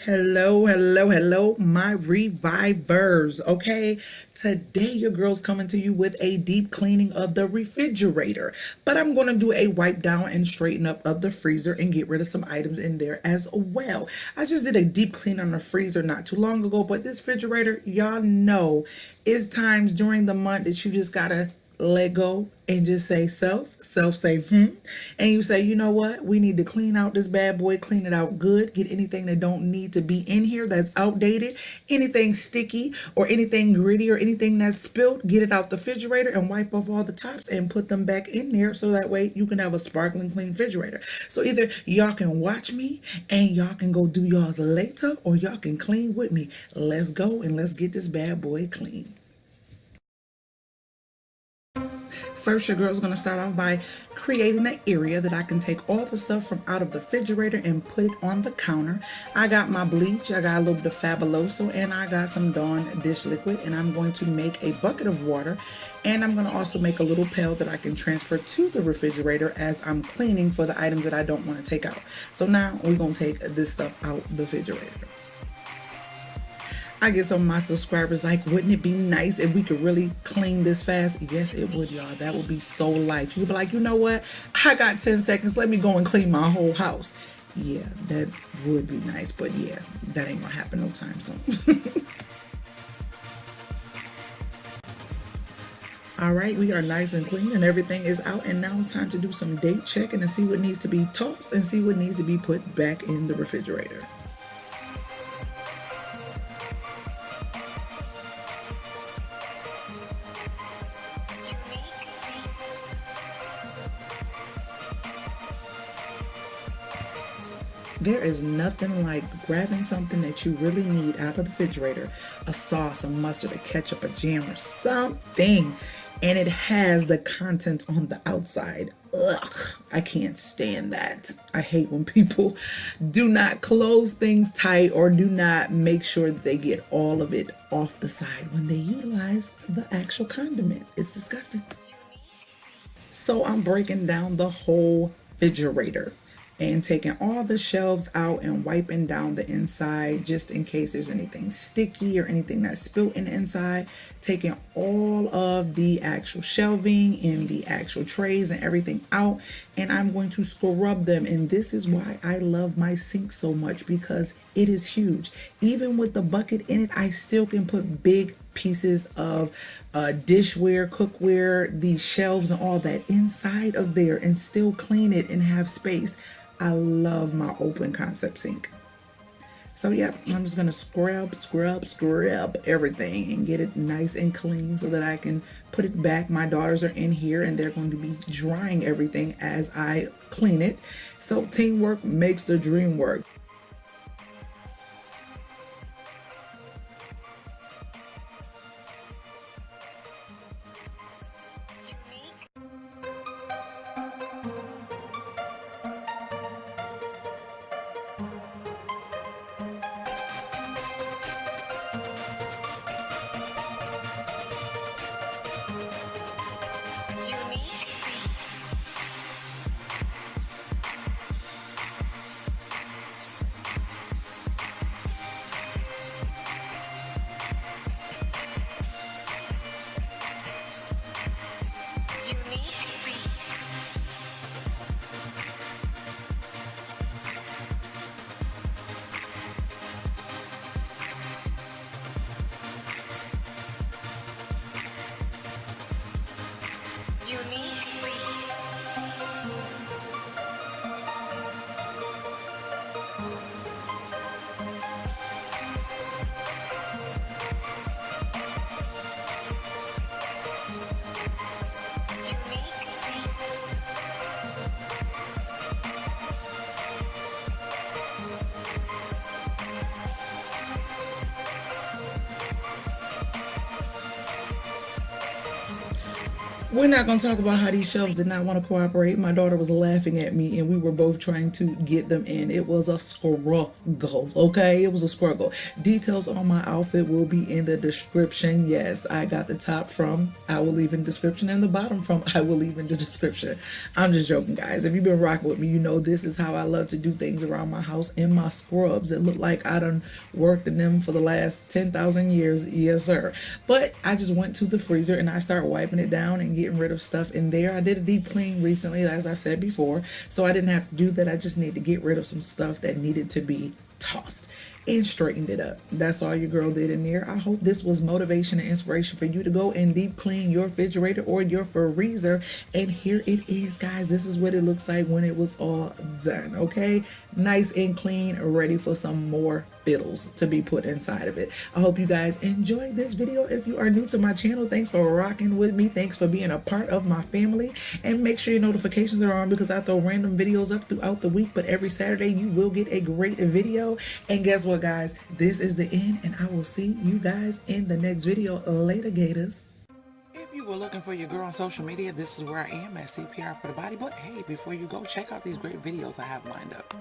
Hello, my revivers. Okay, today your girl's coming to you with a deep cleaning of the refrigerator, but I'm going to do a wipe down and straighten up of the freezer and get rid of some items in there as well. I just did a deep clean on the freezer not too long ago, but this refrigerator, y'all know, it's times during the month that you just gotta let go and just say self say and you say, you know what, we need to clean out this bad boy, clean it out good, get anything that don't need to be in here that's outdated, anything sticky or anything gritty or anything that's spilled, get it out the refrigerator and wipe off all the tops and put them back in there so that way you can have a sparkling clean refrigerator. So either y'all can watch me and y'all can go do y'all's later, or y'all can clean with me. Let's go and let's get this bad boy clean. First, your girl's going to start off by creating an area that I can take all the stuff from out of the refrigerator and put it on the counter. I got my bleach, I got a little bit of Fabuloso, and I got some Dawn dish liquid, and I'm going to make a bucket of water, and I'm going to also make a little pail that I can transfer to the refrigerator as I'm cleaning for the items that I don't want to take out. So now we're going to take this stuff out the refrigerator. I get some of my subscribers like, wouldn't it be nice if we could really clean this fast? Yes, it would, y'all. That would be so life. You'd be like, you know what? I got 10 seconds. Let me go and clean my whole house. Yeah, that would be nice. But yeah, that ain't gonna happen no time soon. All right, we are nice and clean and everything is out. And now it's time to do some date checking and see what needs to be tossed and see what needs to be put back in the refrigerator. There is nothing like grabbing something that you really need out of the refrigerator, a sauce, a mustard, a ketchup, a jam, or something, and it has the content on the outside. Ugh, I can't stand that. I hate when people do not close things tight or do not make sure that they get all of it off the side when they utilize the actual condiment. It's disgusting. So I'm breaking down the whole refrigerator and taking all the shelves out and wiping down the inside just in case there's anything sticky or anything that's spilled in the inside. Taking all of the actual shelving and the actual trays and everything out, and I'm going to scrub them. And this is why I love my sink so much, because it is huge. Even with the bucket in it, I still can put big pieces of dishware, cookware, these shelves and all that inside of there and still clean it and have space. I love my open concept sink. So yeah, I'm just gonna scrub everything and get it nice and clean so that I can put it back. My daughters are in here and they're going to be drying everything as I clean it. So teamwork makes the dream work. We're not going to talk about how these shelves did not want to cooperate. My daughter was laughing at me, and we were both trying to get them in. It was a struggle, okay? It was a struggle. Details on my outfit will be in the description. Yes, I got the top from I will leave in the description, and the bottom from I will leave in the description. I'm just joking, guys. If you've been rocking with me, you know this is how I love to do things around my house in my scrubs. It looked like I done worked in them for the last 10,000 years. Yes, sir. But I just went to the freezer and I started wiping it down and getting rid of stuff in there. I did a deep clean recently, as I said before, so I didn't have to do that. I just need to get rid of some stuff that needed to be tossed and straightened it up. That's all your girl did in there. I hope this was motivation and inspiration for you to go and deep clean your refrigerator or your freezer. And here it is, guys. This is what it looks like when it was all done. Okay, nice and clean, ready for some more fiddles to be put inside of it. I hope you guys enjoyed this video. If you are new to my channel, thanks for rocking with me. Thanks for being a part of my family, and make sure your notifications are on because I throw random videos up throughout the week, but every Saturday you will get a great video. And guess what, guys? This is the end, and I will see you guys in the next video. Later, Gators. If you were looking for your girl on social media, this is where I am at CPR for the Body. But hey, before you go, check out these great videos I have lined up.